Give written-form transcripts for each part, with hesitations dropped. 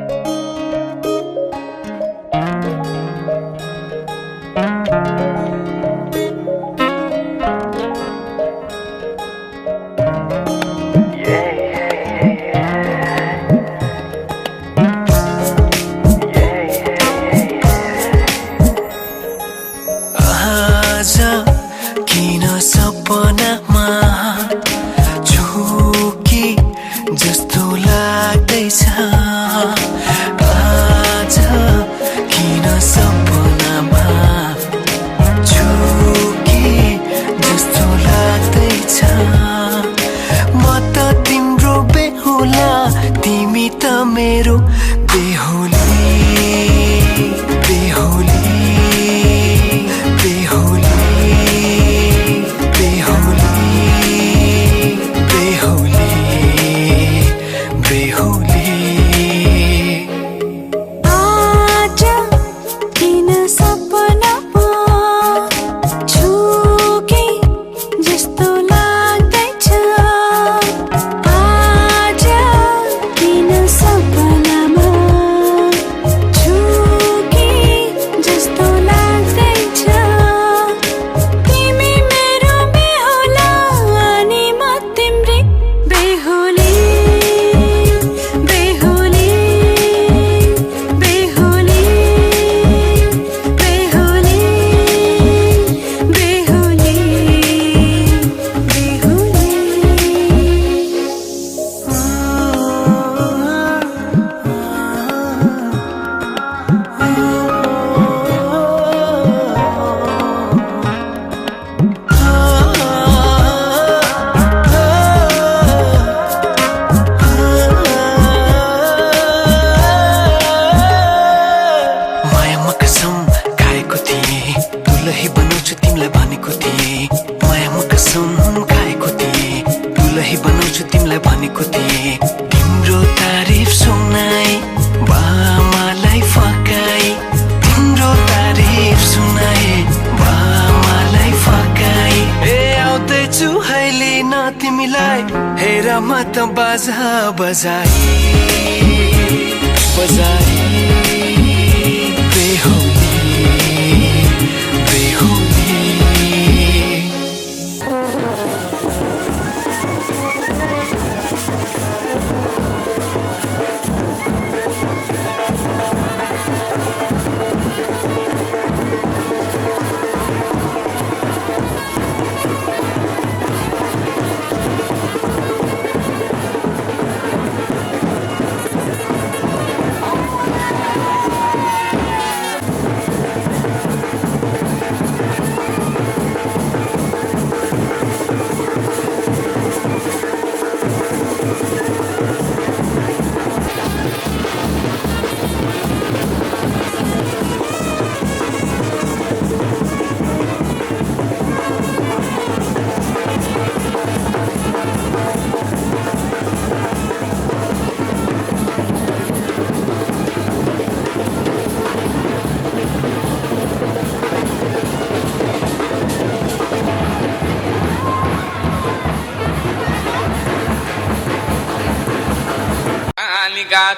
आज किन सपनामा झुकी जस्तो लाग्दैछ। आज किन सपनामा झुकी जस्तो लाग्दैछ। म त तिम्रो बेहुला, तिमी त मेरो बेहुली। बेहुली तिम्रो तारिफ सुनाई बामालाई फकाई। तिम्रो तारिफ सुनाई बामालाई फकाई। ए आउँदैछु अहिले न तिमीलाई हेर म त बाजा बजाई बजाई। बेहुली बेहुली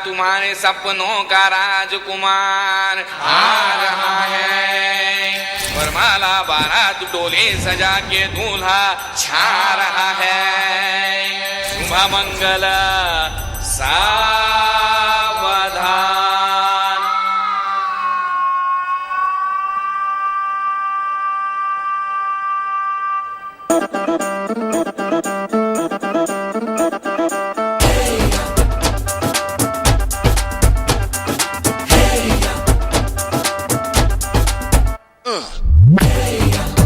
तुम्हारे सपनों का राजकुमार आ रहा है। वरमाला बारात डोले सजा के दूल्हा छा रहा है। शुभ मंगल सावधान।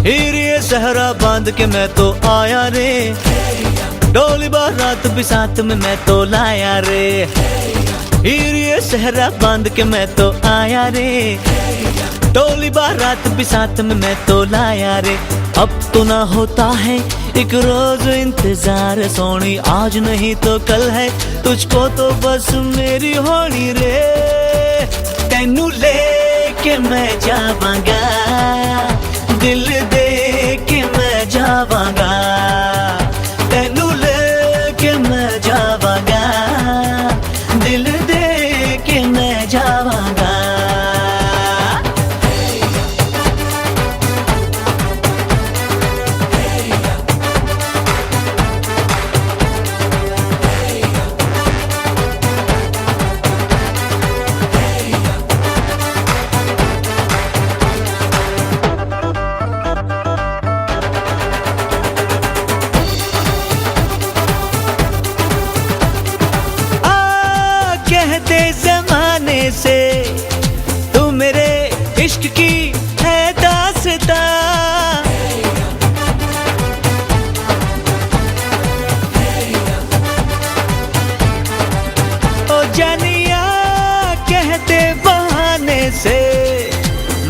हीरे सहरा बांध के मैं तो आया रे। डोली बारात भी साथ में मैं तो लाया रे। हीरे सहरा बांध के मैं तो आया रे। डोली बारात भी साथ में मैं तो लाया रे। अब तो ना होता है एक रोज इंतजार सोनी, आज नहीं तो कल है तुझको तो बस मेरी होनी रे। तेनू लेके मैं जावांगा, दिल दे के मैं जावांगा। तेनू लेके मैं जावांगा, दिल दे के मैं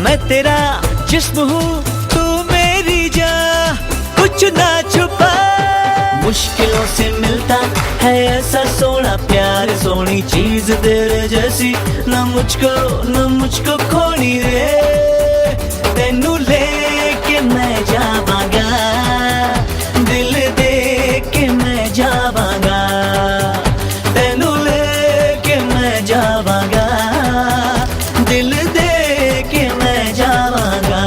मैं तेरा जिस्म हूँ तू मेरी जान, कुछ ना छुपा। मुश्किलों से मिलता है ऐसा सोना प्यार, सोनी चीज तेरे जैसी ना मुझको खोनी रे। तेनू लेके मैं जावांगा, दिल दे के मैं जावांगा, तेनू लेके मैं जावांगा, दिल दे के मैं जावांगा।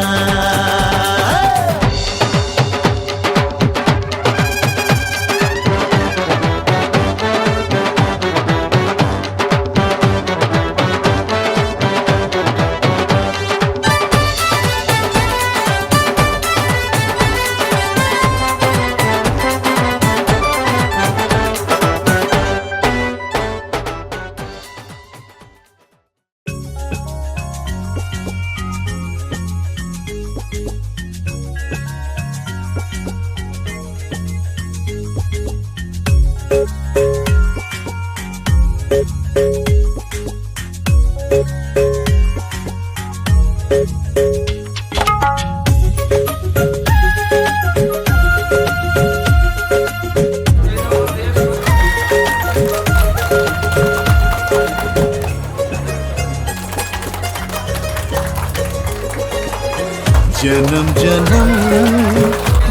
जन्म जन्म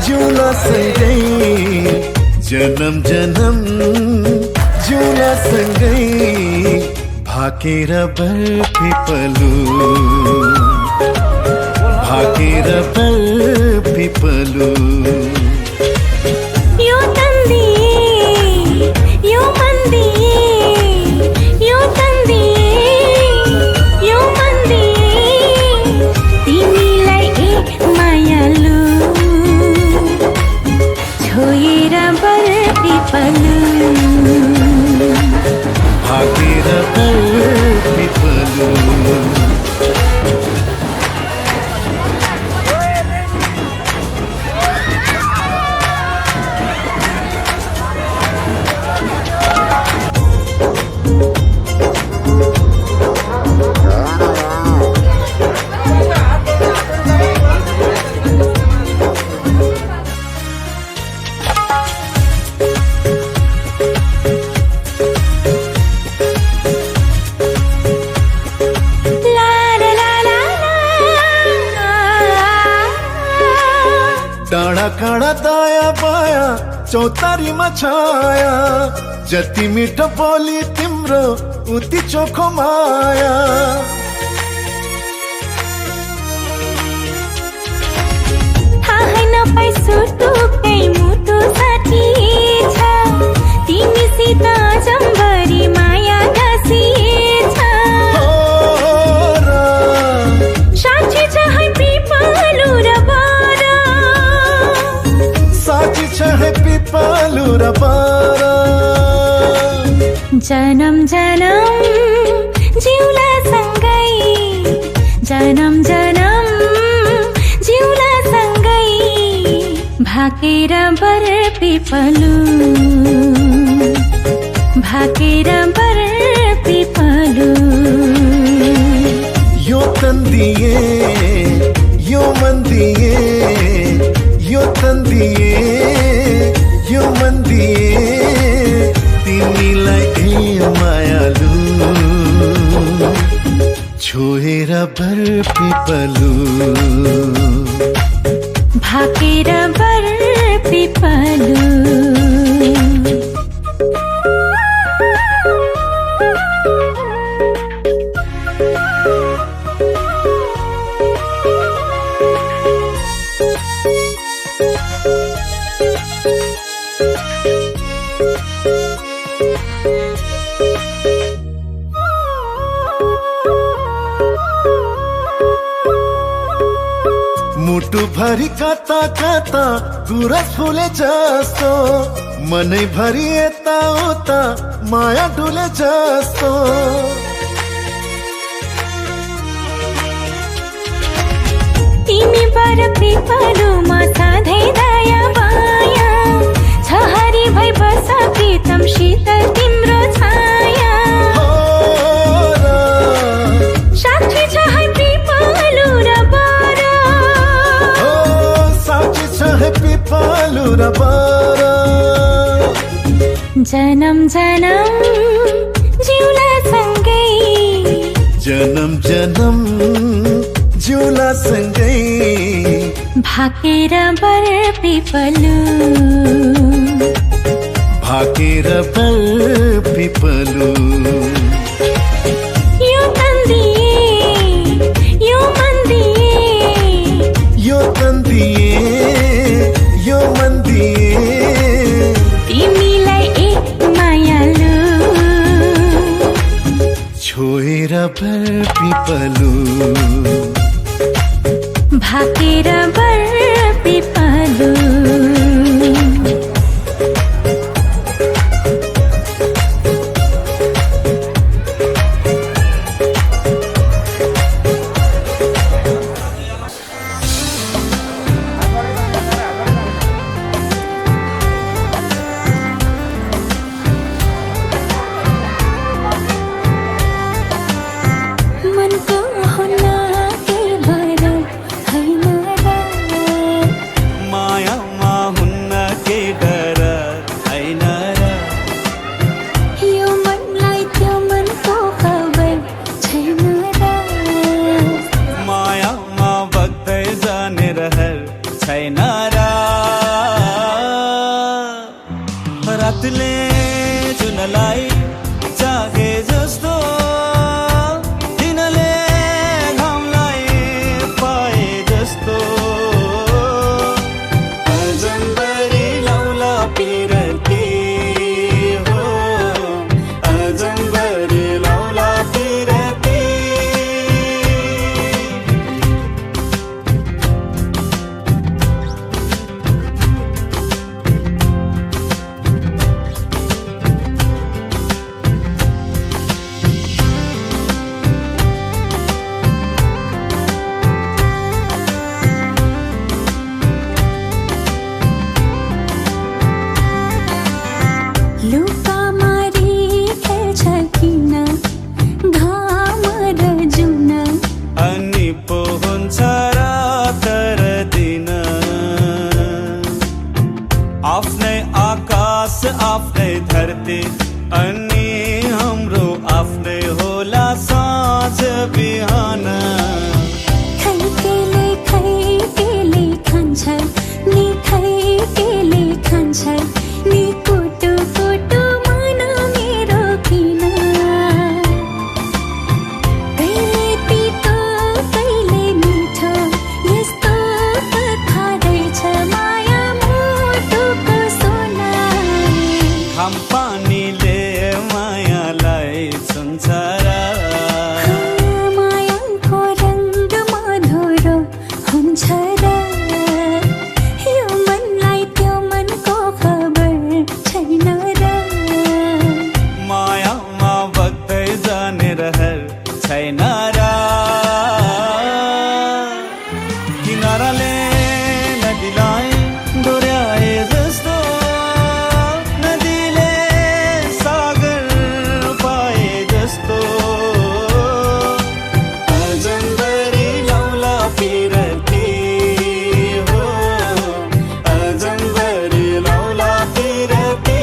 जुला संगई, जन्म जन्म जुला संगई, भाकेर बर्फी पलू, भाकेर बर्फी पलू। यो तंदी यो मंदी, यो तंदी यो मंदी, तिमीलाई ए मायालु छोएर बर्फी पलू, भाकेर बर्फी पलू। डाँडा काँडा दाया बाया चौतारीमा छाया, जति मिठो बोली तिम्रो उति चोखो माया। थाहै नपाई सुटुकै मुटु साथी छ, तिमीसित जम्बरी माया गाँसिएछ। साँच्ची छ है पिपलु र बारा, साँच्ची छ है पिपलु र बारा। जन्म जन्म जिउला सँगै, जन्म जन्म जिउला सँगै, भाकेर बर्फी पलू, भाकेर बर्फी पलू। यो तन्दिए यो मन्दिए, यो तन्दिए यो मन्दिए, तिमीलाई ए मायालु छोएर बर्फी पलू, भाकेर बर्फी पलू। मुटु भरी कता कता गुरस फुले जस्तो, मनै भरी यता उता माया डुले जस्तो। तिमी बर्फी पलुमा सधैँ दया माया, छहरी भई बस प्रीतम शीतल तिम्रो छाया। साक्षी छ है पिपलु र कुरा पारा जन्म जन्म जिउला सँगै जन्म जन्म जिउला सँगै भाकेर बर पिपलु भाकेर बर पिपलु यो तन्दिए यो मन्दिए यो तन्दिए यो मन्दिए तिमीलाई एक मायालु छोएर बर पिपलु भाकेर बर पिपलु रातले जुनलाई जागे जस्तो दिनले घामलाई पाए जस्तो अजम्बरी लौला पिरती हो अजम्बरी लौला पिरती लुका मारी खेल्छ किन घाम र जुन अनि पो हुन्छ रात र दिन आफ्नै आकाश आफ्नै धरती अनि हाम्रो आफ्नै होला साँझ बिहान खैकेले खान्छ नि खैकेले खान्छ नि कुटु कुटु मन मेरो किन कहिले तितो कहिले मिठो यस्तो कथा रहेछ माया मुटुको सोना घाम पानीले मायालाई छुन्छ र मायाको रङ्ग मधुरो हुन्छ र यो मनलाई त्यो मनको खबर छैन र मायामा बग्दै जाने रहर छैन र किनाराले नदीलाई डोर्याए जस्तो नदीले सागर पाए जस्तो अजम्बरी लौला पिरती हो अजम्बरी लौला पिरती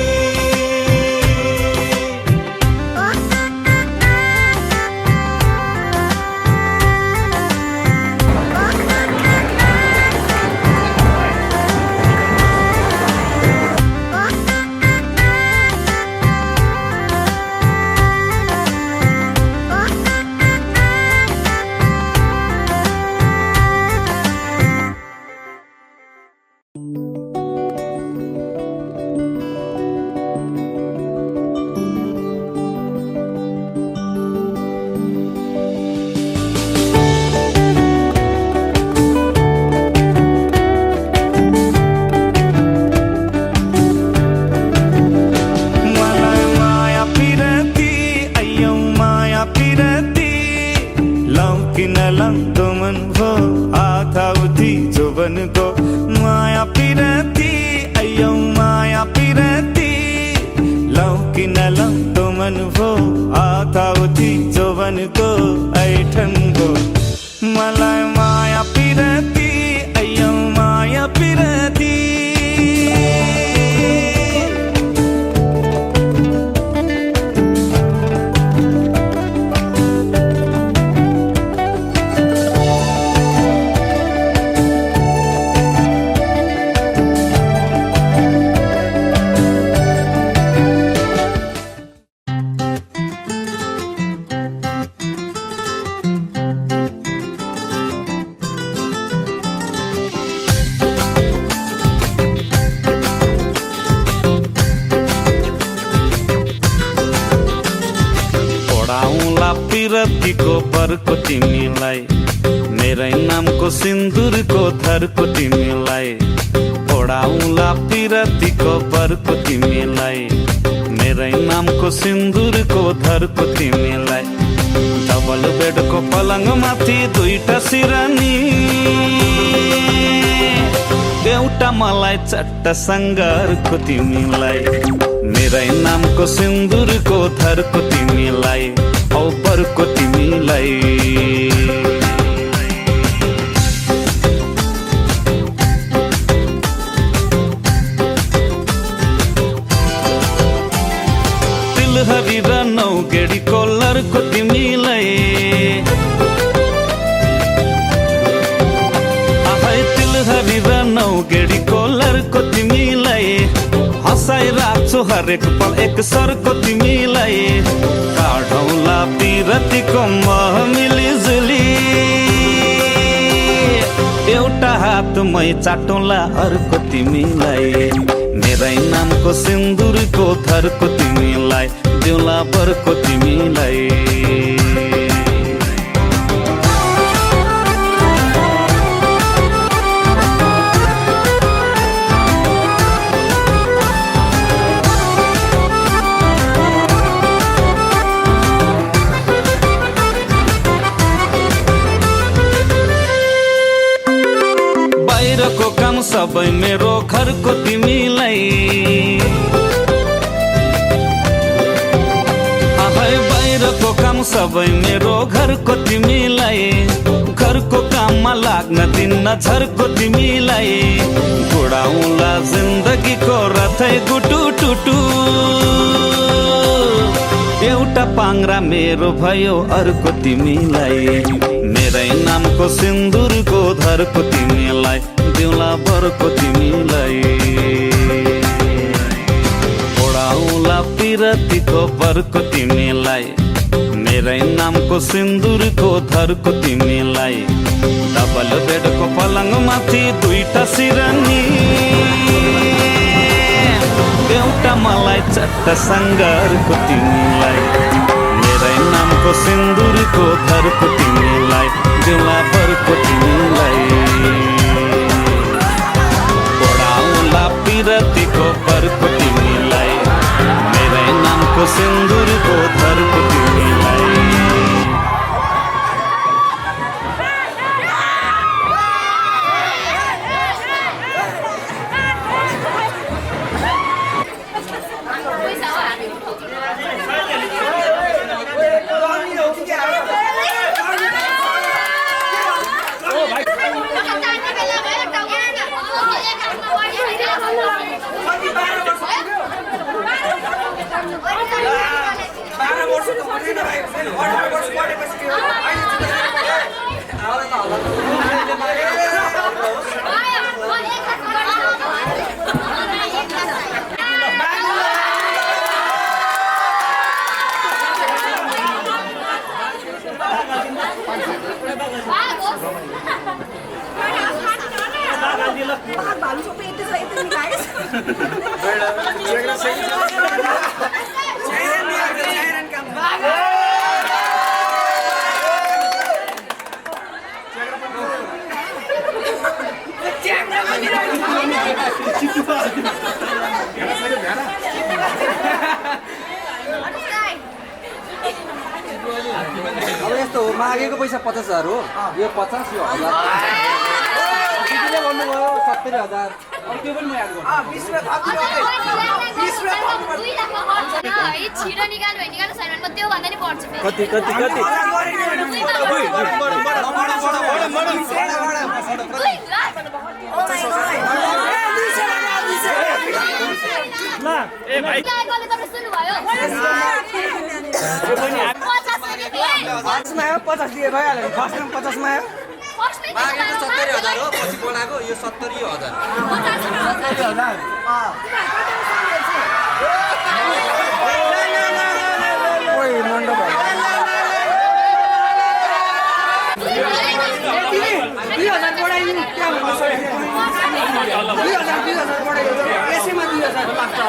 मलाई माया पिरती अय्यौ माया पिरती लौकिन लंदो मन भो आधा उठी जोबन को माया पिरती अय्यौ माया पिरती लौकिन लंदो मन भो आधा उठी जोबन को ऐठन को मलाई माया पिरती अय्यौ माया पिरती पिरतीको बरको तिमीलाई, मेरै नामको सिन्दुरको थरको तिमीलाई, ओडाउला पिरतीको बरको तिमीलाई, मेरै नामको सिन्दुरको थरको तिमीलाई। डबल बेडको पलङ माथि दुईटा सिरानी, एउटा मलाई चट्टा सङ्गरको तिमीलाई, मेरै नामको सिन्दुरको थरको तिमीलाई, औ बरको तिमीलाई। तिलहरी र नौगेडी कोलरको तिमीलाई, तिलहरी र नौगेडी कोलरको तिमीलाई, हँसाइ राख्छु हरेक पल एक सरको तिमीलाई, काढौला पिरतीको मह मिलिजुली, एउटा हातमै चाटौला अर्को तिमीलाई, मेरै नामको सिन्दुरको थरको तिमीलाई, दिउला बरको तिमीलाई। बाहिरको काम सबै मेरो घरको तिमीलाई, बाहिरको काम सबै मेरो घरको तिमीलाई, घरको काममा लाग्न दिन्न झर्को तिमीलाई, गुडाउला जिन्दगीको रथै गुटु टुटु, एउटा पाङ्रा मेरो भयो अर्को तिमीलाई, मेरै नामको सिन्दुरको धरको तिमीलाई, दिउला बरको तिमीलाई, ओडाउला पिरतीको बरको तिमीलाई, मेरै नामको सिन्दुरको धरको तिमीलाई, डबल बेडको पलङ माथि दुईटा सिरानी, एउटा मलाई चट्टा सङ्गरको तिमीलाई, मेरै नामको सिन्दुरको धरको तिमीलाई, दिउला बरको तिमीलाई, ओडाउला पिरतीको बरको तिमीलाई, मेरै नामको सिन्दुरको धरको तिमीलाई। अब यस्तो हो, मागेको पैसा 50,000 हो, यो 50, यो 1000, कितिले भन्नुभयो 70,000, अब त्यो पनि म याद गर्छु। छिटो निकाल्नु भयो, निकाल्नु छैन भने म त्यो भन्दा नि पर्छु। कति कति कति सुन्नुभयो 50 मा आयो, 50 दिए भइहाल्यो, फर्स्टमा 50 मा आयो, मागेको 70,000 हो, पछि बोलाएको यो 70,000। ओइ मण्डप भयो, 2000 बढाइदिनु, क्या भन्नु, 2000 बढाइदिनु, यसैमा 2000 लाग्छ।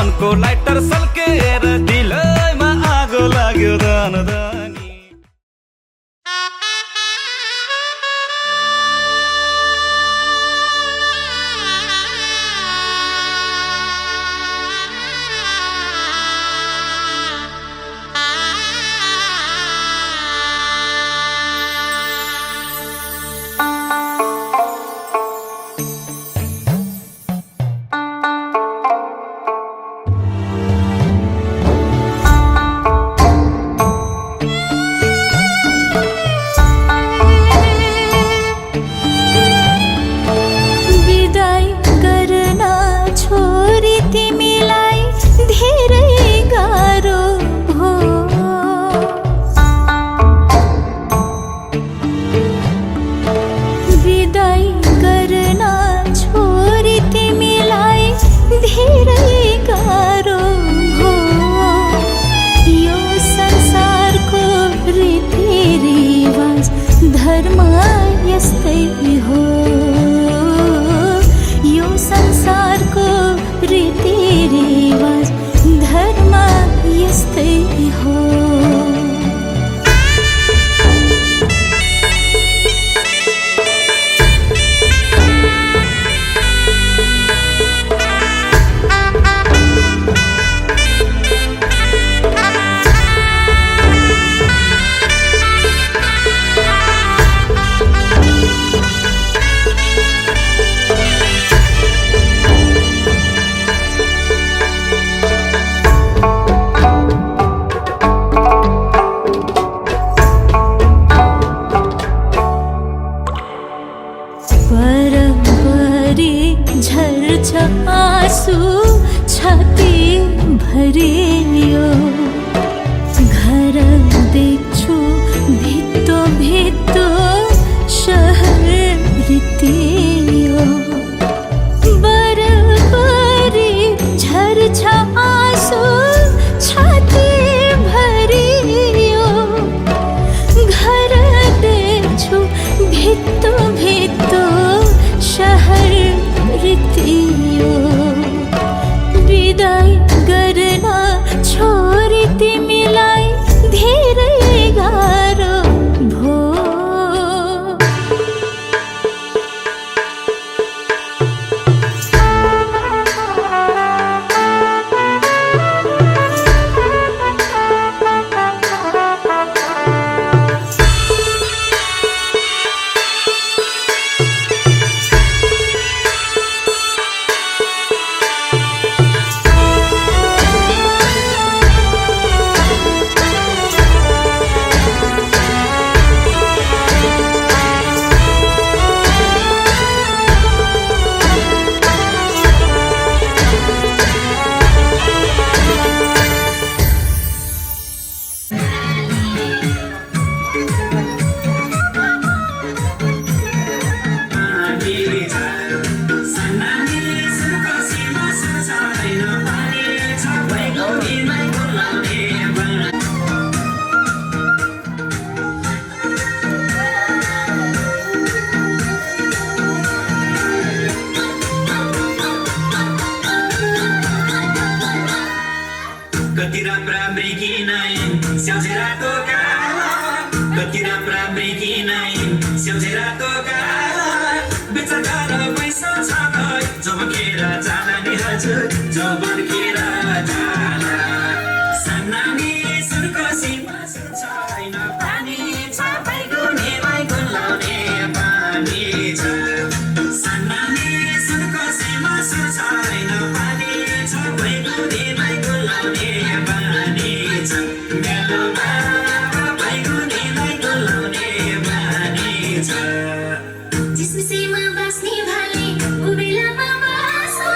मनको लाइटर सल्केर दिलैमा आगो लाग्यो दानी भरी झर्छ आँसु छाती भरियो घर देख्छु भित्तो भित्तो शहर रित्तियो बरबरी झर्छ आँसु छाती भरियो घर देख्छु भित्तो भित्तो शहर रित्तियो विदाई गर्न छोरी तिमीलाई धेरै गाह्रो भो कति राम्रा मृगी नै स्याउजेरा तोका कति राम्रा मृगी नै स्याउजेरा तोका बेचगार पैसा छ जो बन्केर जाला नि हजुर जो बन्केर जाला सन्नानी सुर्कोसीमा छैन पानी छ बैगुनेलाई गुलाउने पानी छ सन्नानी सुर्कोसीमा छैन पानी छ बैगुनेलाई गुलाउने पानी छ मेलोमा बैगुनेलाई गुलाउने पानी छ जिसमें बस्ने भाले कुबेलामा बासो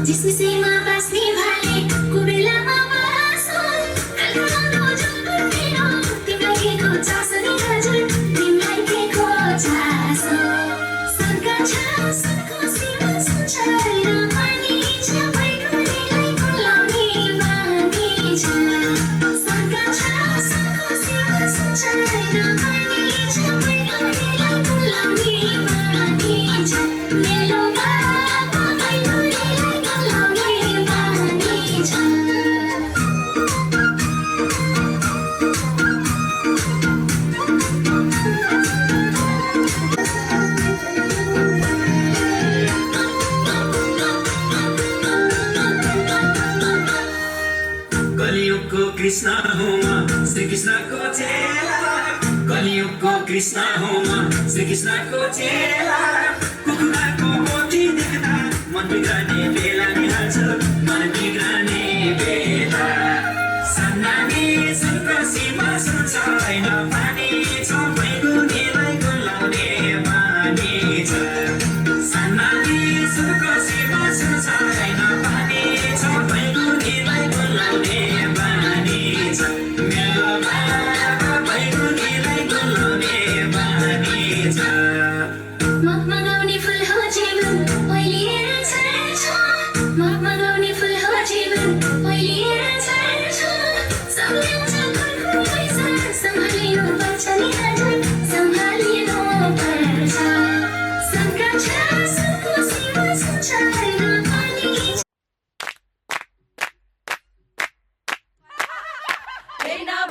जिसमें बस्ने भाले कुबेलामा बासो कल्पनाको जन्म मेरो तिमीलाई के को चासो नि हजुर तिमीलाई के को चासो सरका छ सरको सीमा छैन पानी छ बैगुनेलाई गुलाउने पानी छ सरका छ सरको सीमा छैन पानी छ बैगुनेलाई गुलाउने पानी छ मेलोमा बैगुनेलाई गुलाउने पानी छ कलियुगको कृष्ण हुँ म श्री कृष्णको चेला कलियुगको कृष्ण हुँ म श्री कृष्णको चेला कुखुराको मोती देख्दा मन बिग्रने बेला नि हाल्छ मन बिग्रने बेला सन्नानी सुर्कोसीमा छैन पानी छ बैगुनेलाई गुलाउने पानी छ सन्नानी सुर्कोसीमा छैन पानी छ बैगुनेलाई गुलाउने पानी छ मेलोमा बैगुनेलाई गुलाउने पानी छ मगाउने फुल हो जीवन पहिलिएर छर्छ मगाउने फुल हो जीवन पहिलिएर छर्छ सम्झन्छ घरको पैसा सम्हालिनु पर्छ नि हजुर सम्हालिनु पर्छ सरका छ सरको सीमा छैन पानी छ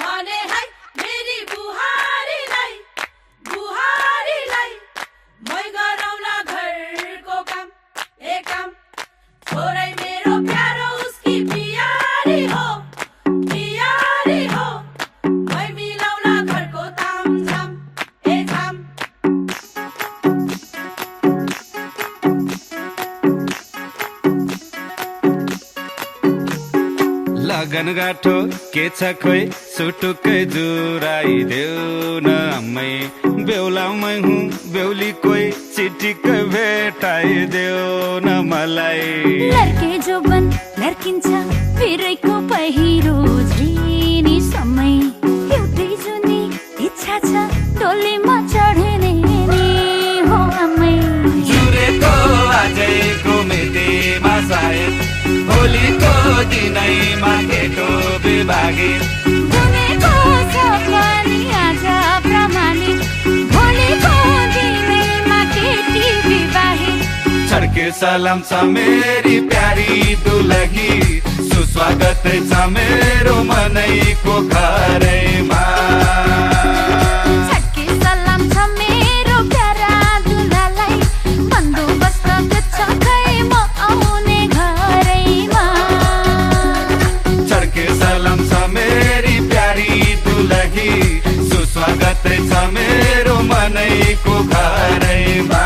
भने है मेरी बुहारीलाई मै गरौला घरको काम एक काम छोरै मेरो प्यारो उसकी प्यारी हो मै मिलाउला घरको ताम झाम ए झाम लगन गाठो के छ खोइ सुटुकै जुराइदेऊ न अम्मै बेहुलामै हुँ बेहुली कोही चिटिक्कै भेटाइदेऊ देऊ न मलाई लर्के जो बन नर्किन्छ फेरैको पहिरो झिनी समय एउटै जुनी इच्छा छ डोलीमा चढ्ने नि हो आमै जुरेको आजैको मितिमा सायद भोलिको दिनैमा केटो विभागित बुनेको सपनी आज प्रमाणित भोलिको दिनैमा केटी विवाहित छड्के सलाम छ मेरी प्यारी दुलही सुस्वागत छ मेरो मनैको घरैमा छड्के सलाम छ मेरो प्यारा दुलालाई बन्दोबस्त छ खै म आउने घरैमा छड्के सलाम छ मेरी प्यारी दुलही सुस्वागत छ मेरो मनैको घरैमा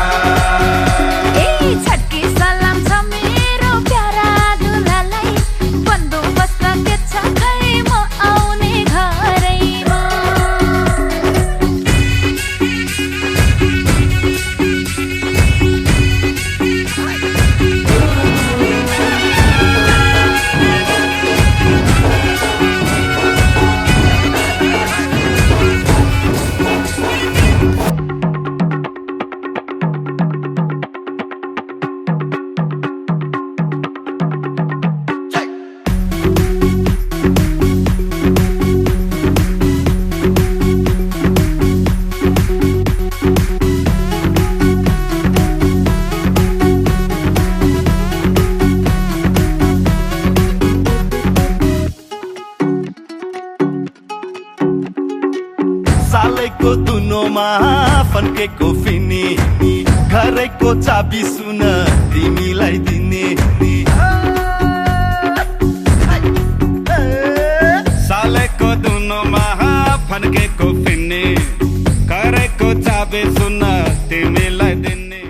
छड्के सलाम छ मेरो प्यारा दुलालाई बन्दोबस्त छ खै म आउने घरैमा सालैको दुनोमा फन्केको फिनी घरैको चाबी सुन तिमीलाई दिने सालैको दुनोमा फन्केको फिन्ने घरैको चाबी सुन तिमीलाई दिने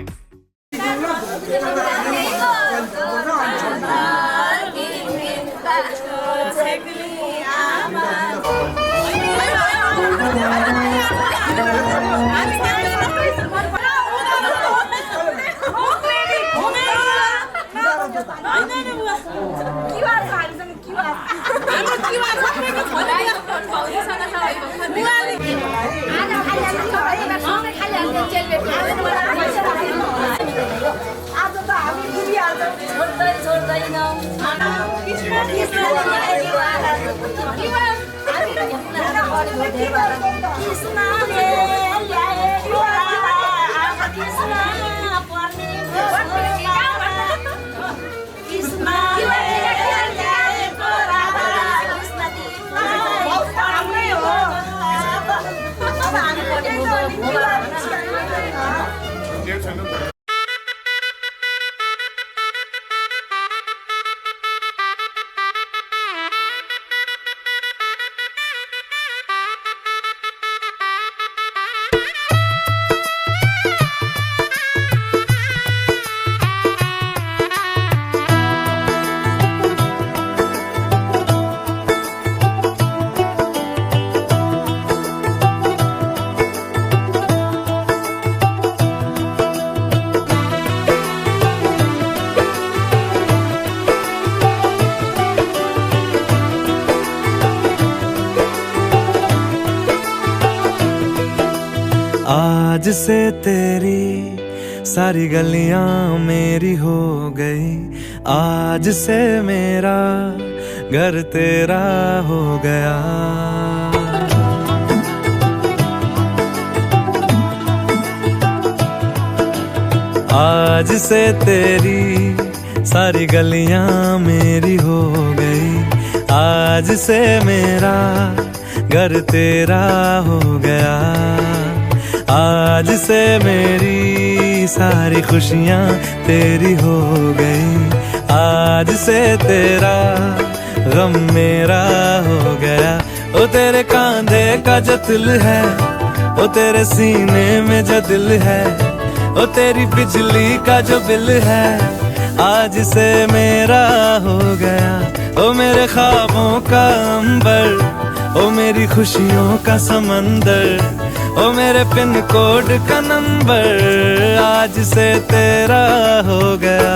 आज से तेरी सारी गलियां मेरी हो गई, आज से मेरा घर तेरा हो गया। आज से तेरी सारी गलियां मेरी हो गई, आज से मेरा घर तेरा हो गया। आज से मेरी सारी खुशियां तेरी हो गई, आज से तेरा गम मेरा हो गया। ओ तेरे कांधे का जो दिल है, ओ तेरे सीने में जो दिल है, ओ तेरी बिजली का जो बिल है, आज से मेरा हो गया। ओ मेरे ख्वाबों का अंबर, ओ मेरी खुशियों का समंदर, ओ मेरे पिन कोड का नंबर, आज आज से तेरा हो गया।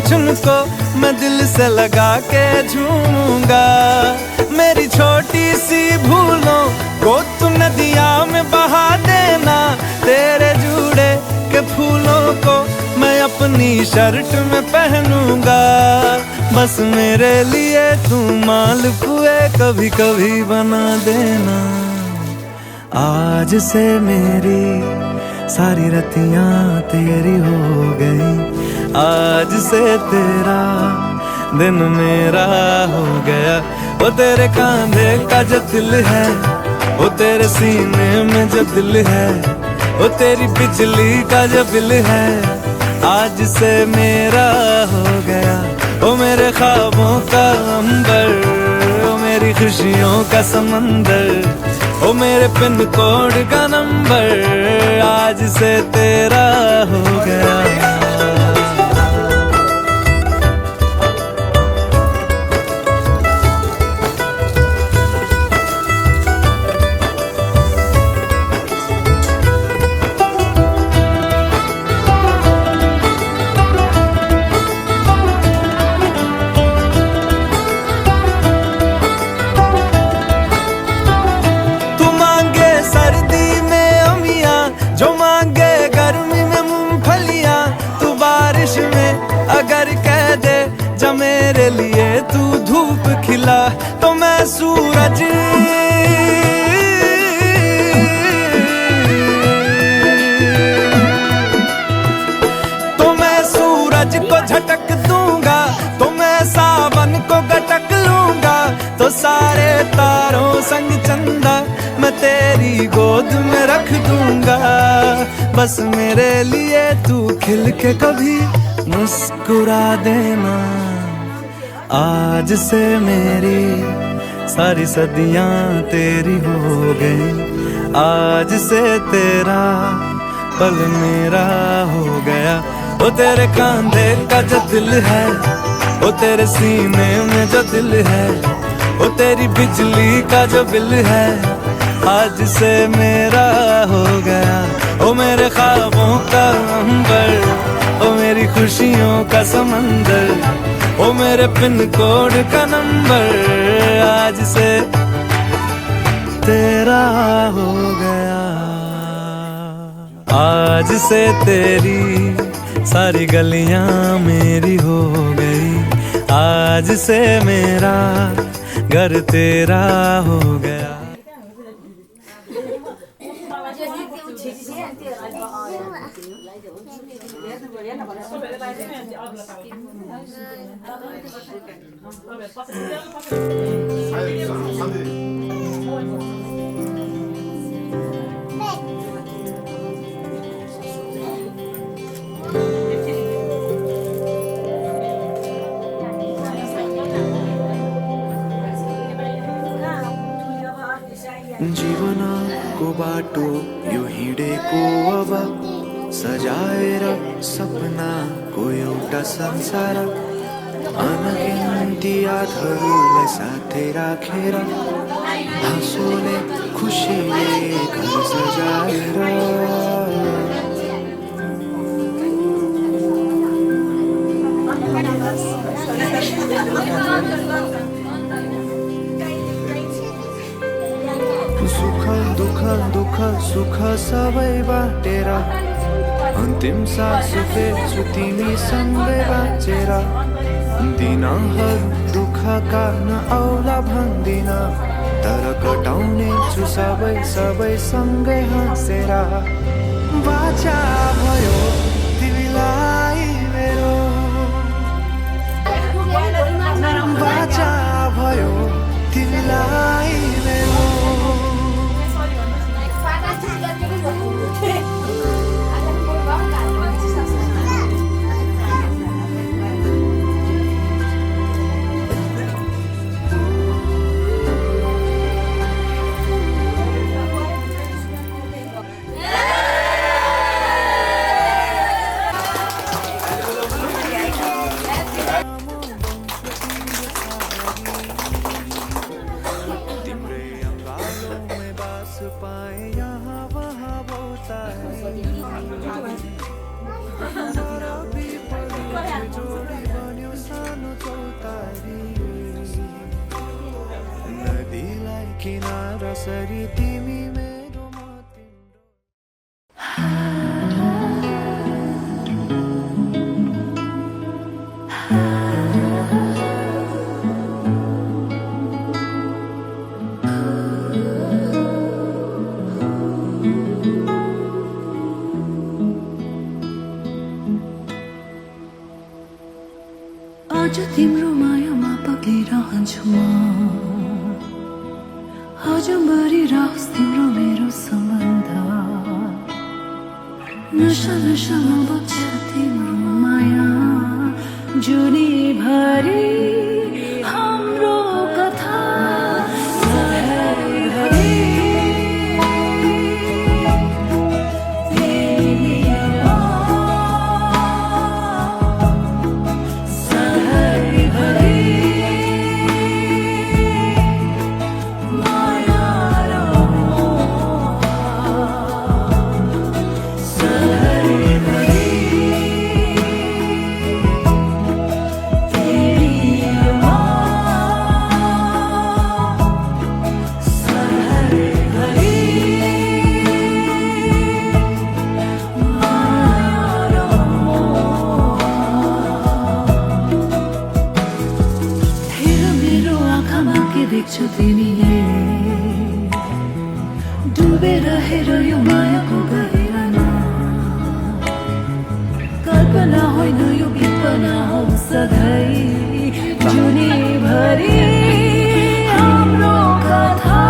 चुन को मैं दिल से लगा के झूमूंगा। मेरी छोटी सी भूलों को तू नदिया में बहा देना। तेरे जुड़े के फूलों को मैं अपनी शर्ट में पहनूंगा। बस मेरे लिए तू मालपुए कभी कभी बना देना। आज से मेरी सारी रतियां तेरी हो गई। आज से तेरा दिन मेरा हो गया। वो तेरे कांधे का जो दिल है, वो तेरे सीने में जो दिल है, वो तेरी बिजली का जो बिल है, आज से मेरा हो गया। वो मेरे ख्वाबों का अंबर, वो मेरी खुशियों का समंदर, वो मेरे पिन कोड का नंबर, आज से तेरा हो गया। अगर कह दे जब मेरे लिए तू धूप खिला तो मैं सूरज, तो मैं सूरज को झटक दूंगा, तो मैं सावन को गटक लूंगा, तो सारे तारों संग चंदा मैं तेरी गोद में रख दूंगा। बस मेरे लिए तू खिल के कभी मुस्कुरा देना। आज से मेरी सारी सदियां तेरी हो गई। आज से तेरा पल मेरा हो गया। वो तेरे कांधे का जो दिल है, वो तेरे सीने में जो दिल है, वो तेरी बिजली का जो बिल है, आज से मेरा हो गया। वो मेरे ख्वाबों का अंबर, ओ मेरी खुशियों का समंदर, ओ मेरे पिन कोड का नंबर, आज से तेरा हो गया। आज से तेरी सारी गलियां मेरी हो गई। आज से मेरा घर तेरा हो गया। जीवनको बाटो यो हिँडेको अब सजाएर सपनाको एउटा संसार, अनगिन्ती यादहरूलाई साथै राखेर हाँसोले खुसीले घर सजाएर। सुख दुःख दुःख सुख सबै बाटेर अन्तिम सास फेर्छु तिमीसँगै बाँचेर। दिनहरू दुःखका नआउला भन्दिन, तर कटाउने छु सबै सबै सँगै हाँसेर। बाचा भयो तिमीलाई मेरो भयो तिमीलाई मेरो नदीलाई किनारा सरी तिमी मेरो म तिम्रो आज तिम्रो मायामा पक्लिरहन्छु म आजभरि रहोस् तिम्रो मेरो सम्बन्ध नशा नशामा बग्छ तिम्रो माया जुनीभरि हाम्रो कथा सधैँभरि देख्छु तिमीले डुबेर हेर यो मायाको गहिरामा कल्पना होइन यो कल्पना हो सधैँ जुनीभरि हाम्रो कथा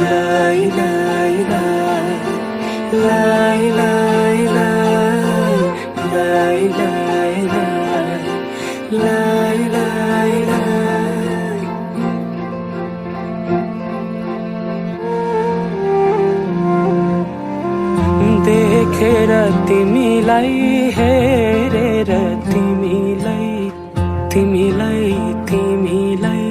लाई लाई लाई लाई लाई लाई लाई लाई लाई लाई देखेर तिमीलाई हेरेर तिमीलाई तिमीलाई तिमीलाई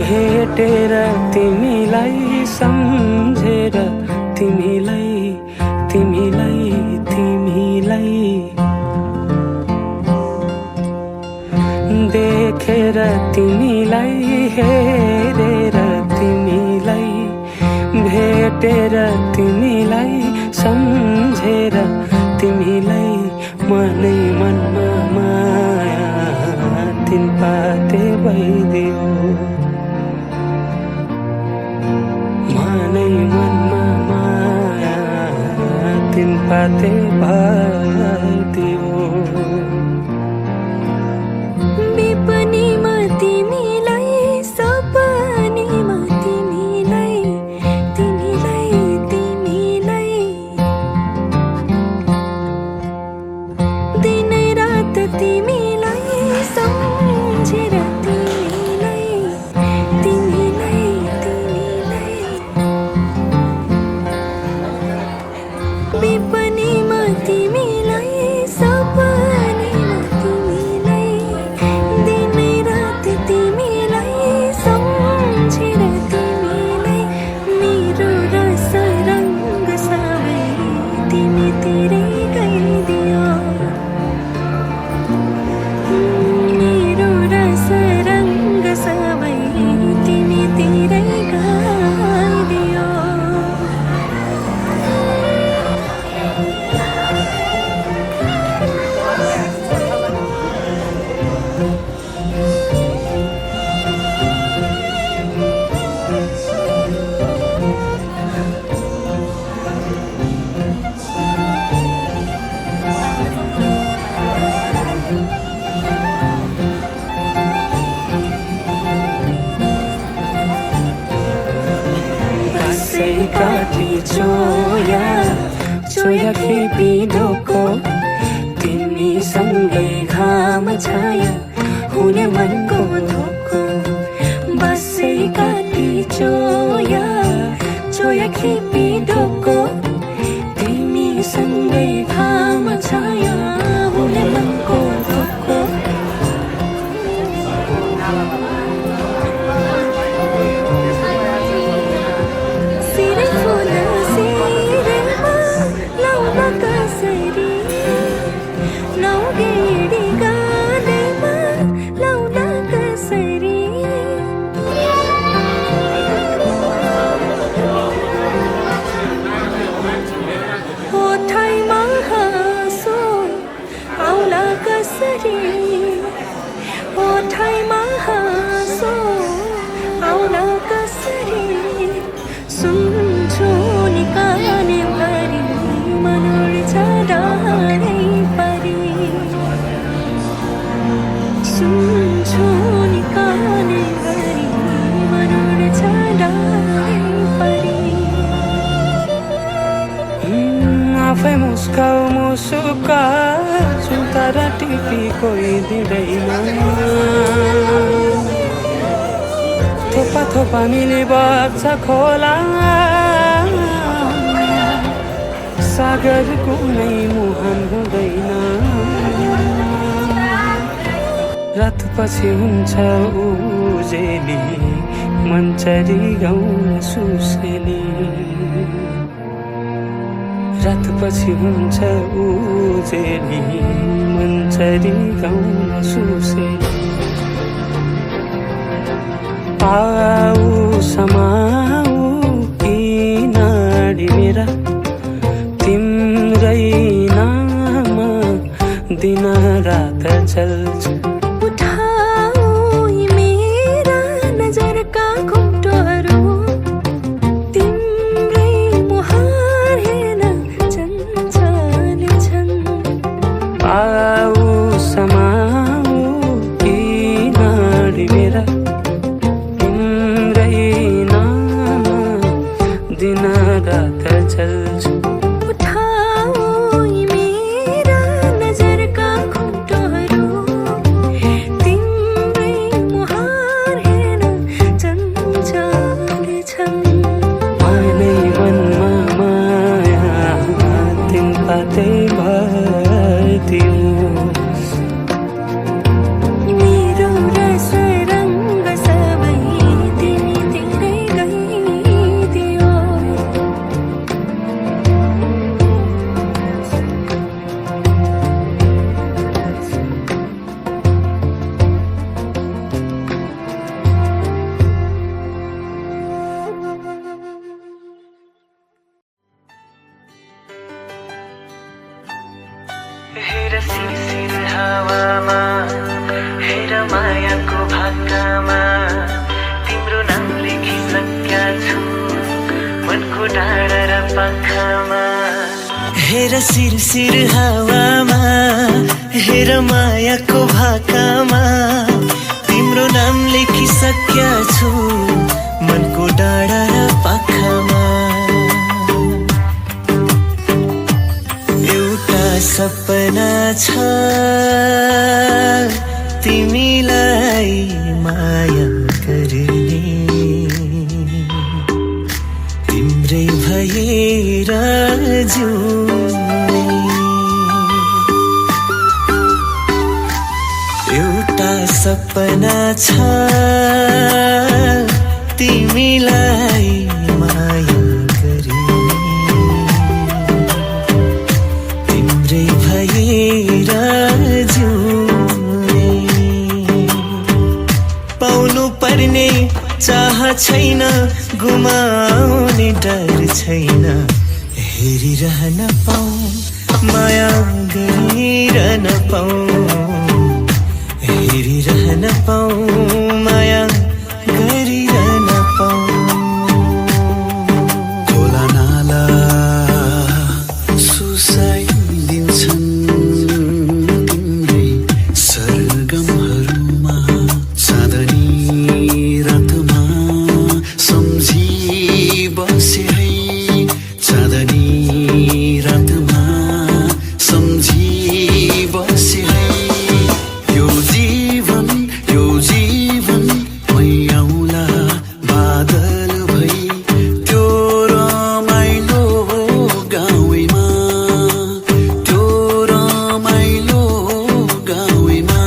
भेटेर तिमीलाई सम्झेर तिमीलाई तिमीलाई तिमीलाई देखेर तिमीलाई हेरेर तिमीलाई भेटेर तिमीलाई सम्झेर तिमीलाई मनै मनमा माया तिन पाते भइदियो मनै मनमा माया तिन पाते भइदियो विपनीमा तिमीलाई सपनीमा तिमीलाई तिमीलाई तिमीलाई दिनै रात तिमीलाई सम्झेर तिमीलाई तिमीलाई तिमीलाई विपनीमा तिमीलाई सपनीमा तिमीलाई दिनै रात तिमीलाई सम्झेर तिमीलाई मेरो रस रङ्ग सबै तिमीतिरै गइदियो मेरो रस रङ्ग सबै तिमीतिरै गइदियो कसै काटी चोया चोया खेपी ढोको तिमीसँगै घाम छाया हुने मनको धोको बसै काटी चोया चोया खेपी ढोको तिमीसँगै घाम छाया हुने मनको धोको सिरै फुल सिरैमा लाउन कसरी नौगेडी गालैमा लाउन कसरी ओठैमा हाँसो आउला कसरी ओठैमा हाँसो आउला कसरी सुन्छु नि काने भरि मन उड्छ डाँडै परी सुन्छु नि काने भरि मन उड्छ डाँडै परी आफै मुस्काउ मुसुका सुन्तर टिपी कोही दिँदैन थोपा थोपा मिली बग्छ खोला सागर कुनै मुहान हुँदैन रात पछि हुन्छ उजेली मन्चरी गाउँ सुसेली रात पछि हुन्छ उजेली मन्चरी गाउँ सुसेली आऊ समाऊ कि नाडी मेरा तिम्रै नाम दिन रात चल्छ उठाऊ यी मेरा नजरका घुम्टोहरू तिम्रै मुहार हेर्न चञ्चल छन् आऊ समाऊ कि नाडी मेरा मायाको भाकामा तिम्रो नाम लेखिसकेका छु मनको डाँडा र पाखामा हेर सिरसिर हावामा हेर मायाको भाकामा तिम्रो नाम लेखिसकेका छु मनको डाँडा र पाखामा एउटा सपना छ तिमीलाई माया गर्ने तिम्रै भएर जिउने एउटा सपना छ तिमीलाई माया गर्ने तिम्रै भएर जिउने पाउनु पर्ने चाह छैन गुमाउने डर छैन हेरिरहन पाऊँ माया गरिरहन पाऊँ हेरिरहन पाऊँ माया गरिरहन पाऊँ खोला नाला सुसाइदिन्छन् तिम्रै सरगमहरूमा चाँदनी रातमा सम्झी बसे है चाँदनी रातमा सम्झी बसे है यो जीवन मै आउला बादल भई त्यो रमाइलो गाउँमा त्यो रमाइलो गाउँमा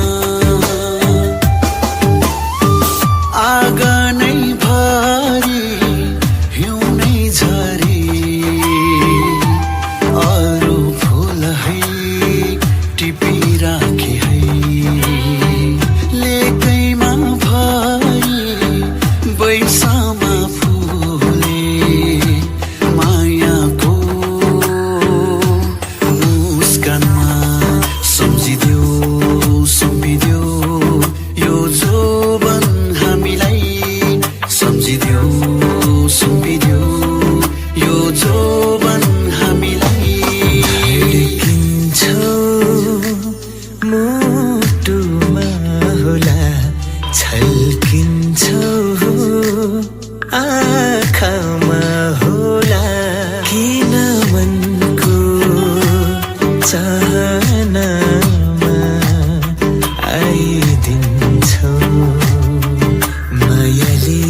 आँगनै भरि हिउँनै झरी अरू फुल है टिपिराखे है लेकैमा भरि बैसामा फुले मायाको मुस्कानमा सम्झिदेऊ सुम्पिदेऊ यो जोबन हामीलाई सम्झिदेऊ सुम्पिदेऊ यो जोबन हामीलाई धड्किन्छौ मुटुमा होला छल्किन्छौ आँखामा होला किन मनको चाहनामा आइदिन्छौ मायाले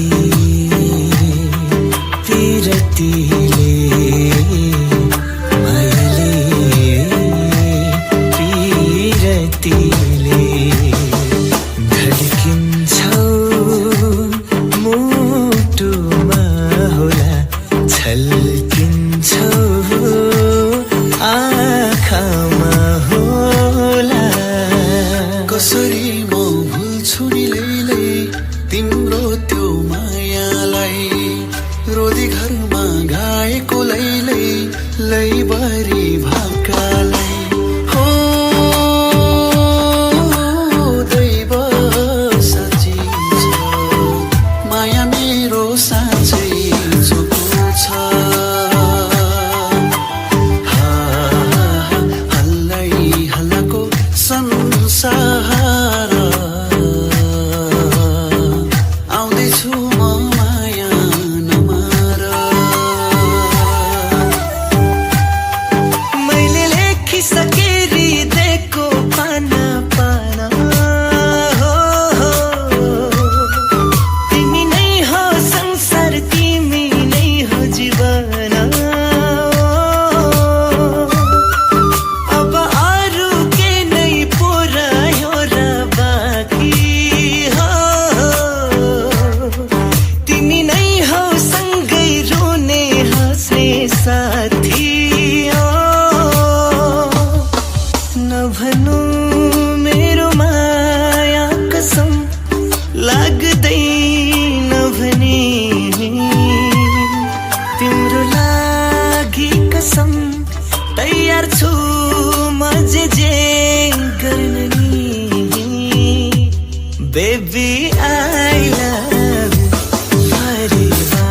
पिरतीले मायाले पिरतीले धड्किन्छौ मुटुमा होला छल्किन्छौ आँखामा होला कसरी म भुल्छु नि लैलै तिम्रो त्यो मायालाई रोदी घरमा गाएको लैलै लैबरी भाकालाई हो दैव साँच्ची छ माया मेरो साँच्चै चोखो छ हल्लै हल्लाको संसार Baby, I love you forever.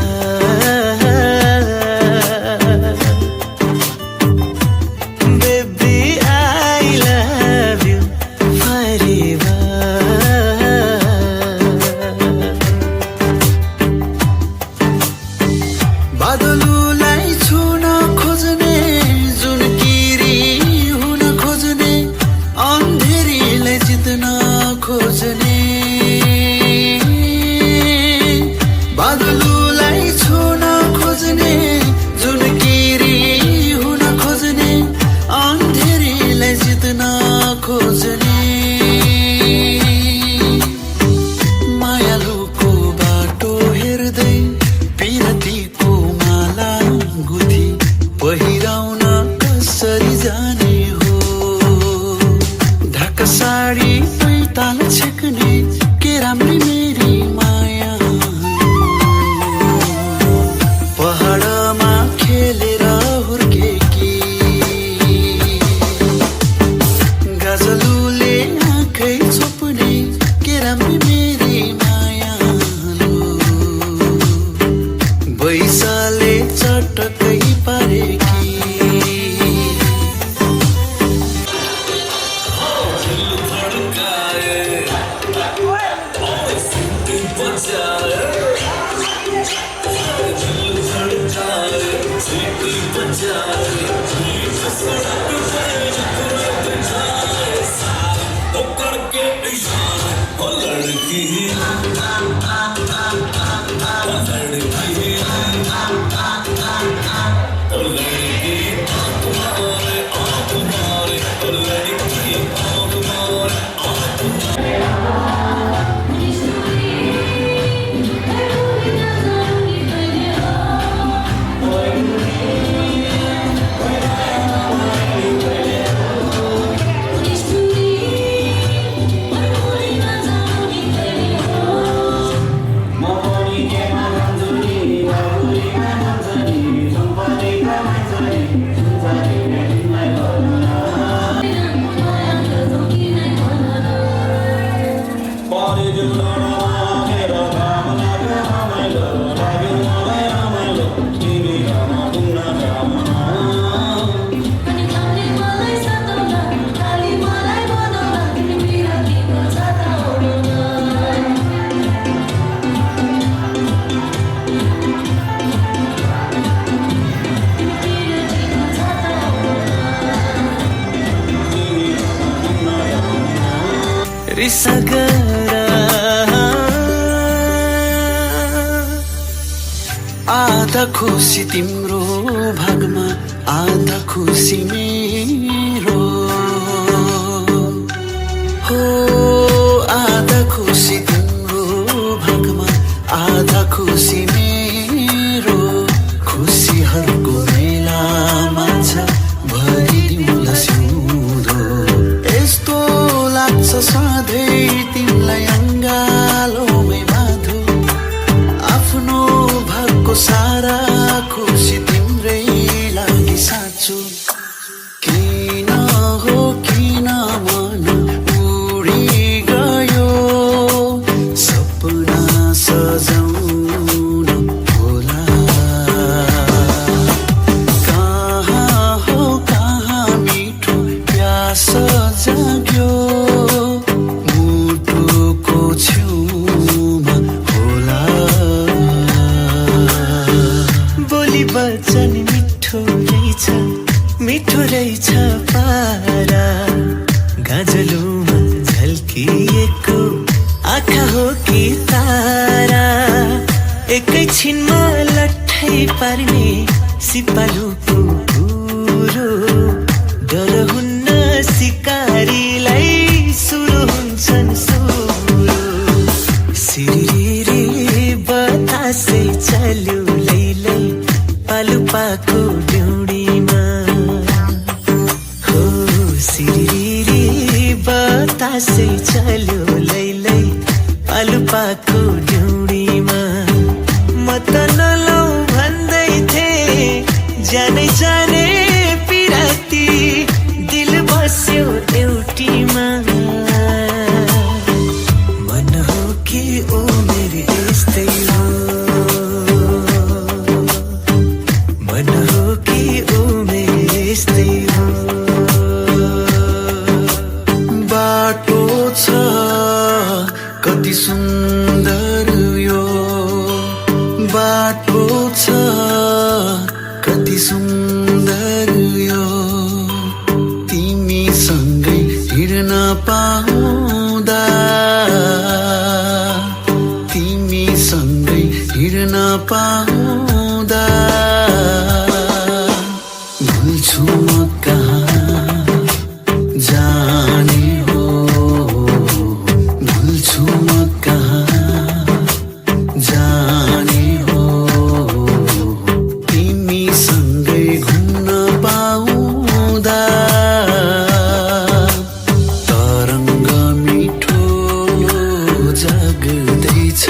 Baby, I love you forever. बादलुलाई छुन खोज्ने जुन किरी हुन खोज्ने अन्धेरीलाई जित्न खोज्ने बादलुलाई छुन खोज्ने जुन किरी हुन खोज्ने अन्धेरीलाई जित्न खोज्ने मायालुको बाटो हेर्दै पिरतीको माला गुथी पहिराउन कसरी जाने हो ढाका साडी पैताल छेक्ने के राम्री मेरी माया पहाडमा खेलेर हुर्केकी गजलुले आँखै छोप्ने के राम्री मेरी माया बैसाले चटकै पारेकी आधा खुसी तिम्रो भागमा आधा खुसी मेरो हो आधा खुसी तिम्रो भागमा आधा खुसी मेरो खुसीहरूको मेलामा छ भरिदिउँला सिउँदो यस्तो लाग्छ सधैँ तिमीलाई अङ्गालोमै बाँधो आफ्नो भागको सारा खुसी तिम्रै लागि साँचो किन हो किन मन उडी गयो सपना सजाउन होला कहाँ हो कहाँ मिठो प्यास जाग्यो मुटुको छेउमा होला बोली वचन मिठो रहेछ पारा गाजलुमा झल्किएको आँखा हो कि तारा एकैछिनमा लट्ठै पार्ने सिपालुको कुरो डर हुन्न सिकारीलाई सुरु हुन्छन् सुरु सिरिरी बतासे चल्यो लैलै पालुपाको ड्युडीमा हो सिरिरी बतासे चल्यो लैलै पालुपाको ड्युडीमा म त नलौ भन्दै थिएँ जाने जाने पिराती दिल बस्यो एउटीमा मन कति सुन्दर यो बाटो छ, कति सुन्दर यो तिमीसँगै हिँड्न पाउँदा, तिमीसँगै हिँड्न पाउँदा। भुल्छु म कहाँ जाने हो, भुल्छु म कहाँ जाने हो तिमीसँगै घुम्न पाउँदा। तरङ्ग मिठो जाग्दैछ,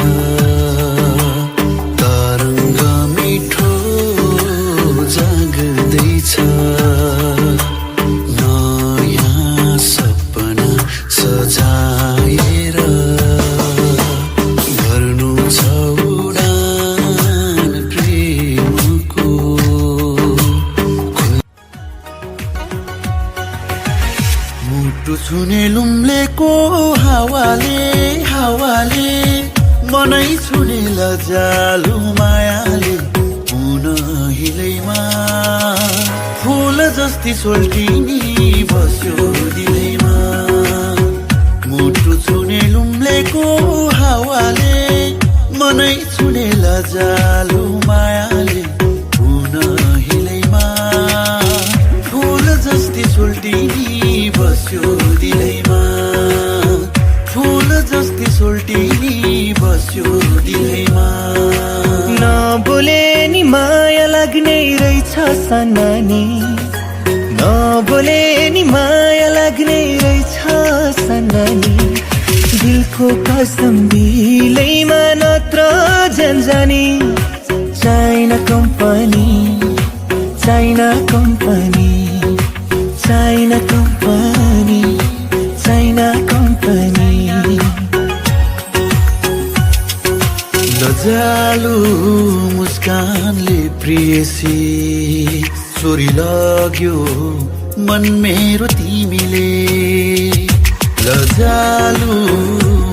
तरङ्ग मिठो जाग्दैछ। नयाँ सपना सजाएर गर्नु छ उडान प्रेमको। मुटु छुने लुम्लेको हावाले, हावाले मनै छुने लजालु मायाले हुन हिलैमा फुल जस्ती सोल्टिनी बस्यो दिलैमा। मुटु छुने लुम्लेको हावाले मनै छुने लजालु मायाले हुन हिलैमा फुल जस्ती सोल्टिनी बस्यो दिलैमा, फुल जस्ती सोल्टिनी बस्यो दिलैमा। नबोले नि माया लाग्ने रहेछ सनानी, नबोले नि माया लाग्ने रहेछ सनानी। दिलको कसम दिलैमा नत्र जन्जानी। China company, China company, China company, China company. लजालु मुस्कानले प्रियसी चोरी लाग्यो मन मेरो तिमीले। लजालु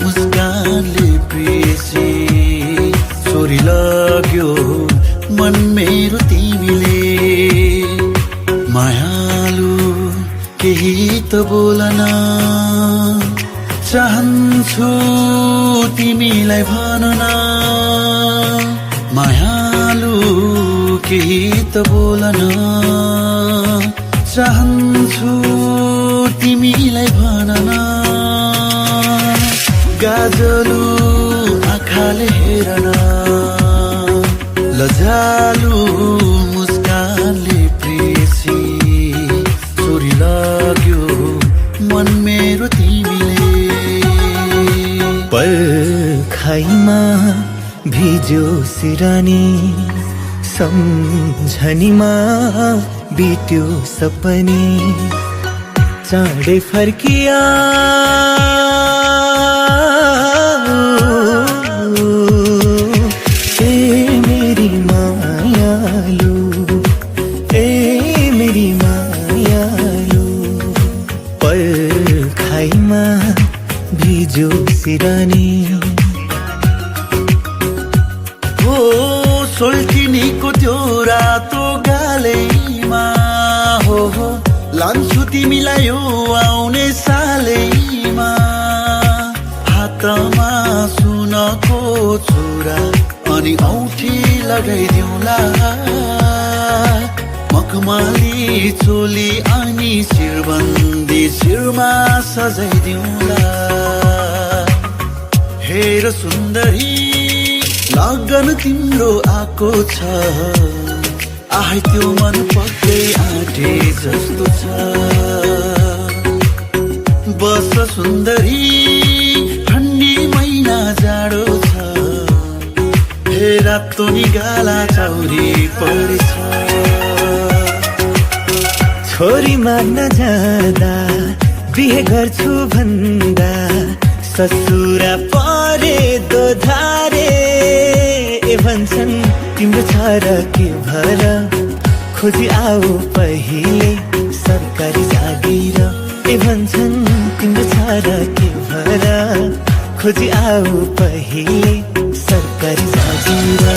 मुस्कानले प्रियसी चोरी लाग्यो मन मेरो तिमीले। मायालु केही त बोलन, चाहन्छु तिमीलाई भन्न। मायालु केही त बोलन, चाहन्छु तिमीलाई भन्न। गाजलु आँखाले हेरन, लजालु मुस्कानले प्रियसी चोरी लाग्यो मन मेरो तिमीले। पर्खाइमा भिज्यो सिरानी, सम्झनीमा बित्यो सपनी। चाँडै फर्किया ए मेरी मायालु, ए मेरी मायालु। पर्खाइमा भिज्यो सिरानी। हो सोल्टिनीको त्यो रातो गालैमा, हो लान्छु तिमीलाई यो आउने सालैमा। हातमा सुनको छुरा अनि औँठी लगाइदिउँला। मखमली चोली अनि शिरबन्दी शिरमा सजाइदिउँला। हेर सुन्दरी लगन तिम्रो आएको छ, आहै त्यो मन पक्कै आँटे जस्तो छ। बस सुन्दरी ठन्डी महिना जाडो छ, हे रातो निगाला चौरी परेछ। छोरी माग्न जाँदा बिहे गर्छु भन्दा ससुरा परे दोधारे। ए भन्छन् तिम्रो छ र के भर, खोजी आऊ पहिले सरकारी जागिर। ए भन्छन् तिम्रो छ र के भर, खोजी आऊ पहिले सरकारी साजिरा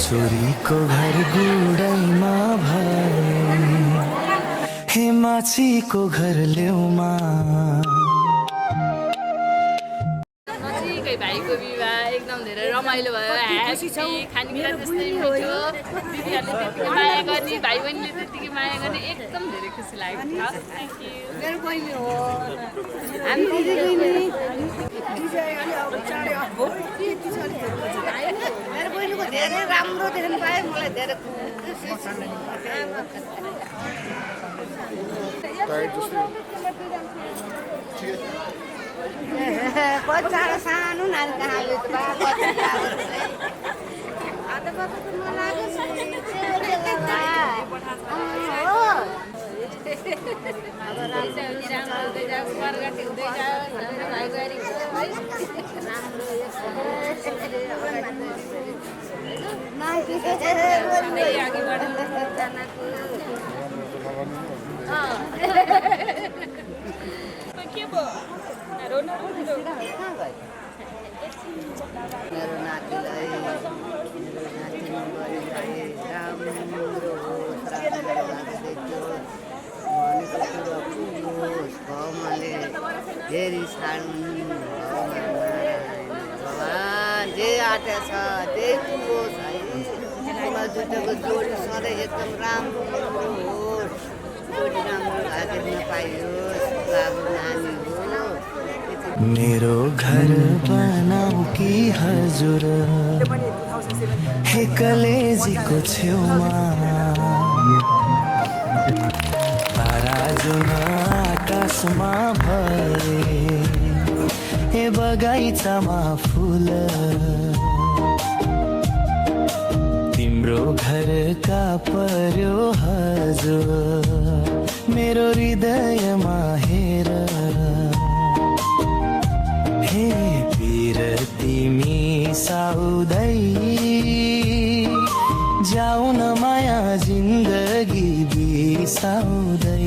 चोरीको घर गुडैमा भए हे माछीको घर ल्याउमा नजिकै भाइको विवाह एकदम धेरै रमाइलो भयो ह्याप्पी खानेकुरा त्यस्तै मिठो दिदीहरूले त्यतिकै माया गर्ने भाइ बहिनीले त्यतिकै माया गर्ने एकदम धेरै खुसी लाग्यो थ्याङ्क यू मेरो बहिनी हो हामी मेरो बहिनीको धेरै राम्रो देख्नु पाएँ मलाई धेरै बच्चाहरू सानो नानी कहाँले मेरो नातिलाई राम्रो भगवानले फेरि छाड्नु भगवान जे आँटा छ त्यही पुगोस् है जुत्ताको जोडी सधैँ एकदम राम्रो होस् जोडी राम्रो भागेर नपाइयोस् बाबु नानी हो मेरो घर बनाऊ कि हजुर हे कलेजीको छेउमा तारा जुन आकाशमा भए हे बगैँचामा फुल तिम्रो घरका पर्यो हजुर मेरो हृदयमा हेर हे पीर तिमी साउदै जाऊ न माया जिन्दगी बिसाउँदै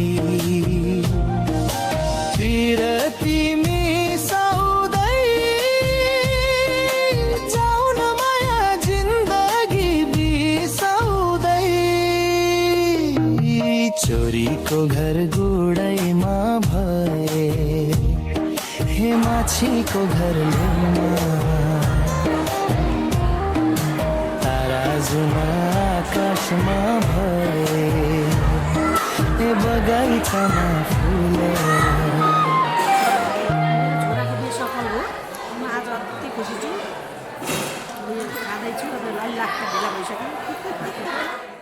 पीर तिमी साउदै जाऊ न माया जिन्दगी बिसाउँदै चोरीको घर गुडैमा भए हे माछीको घर ल्याउमा तारा जुन आकाशमा भए हे बगैँचामा फुले छोराको बिहे सफल हो म आज अति खुसी छु खाँदैछु अब लाख भेला भइसक्यो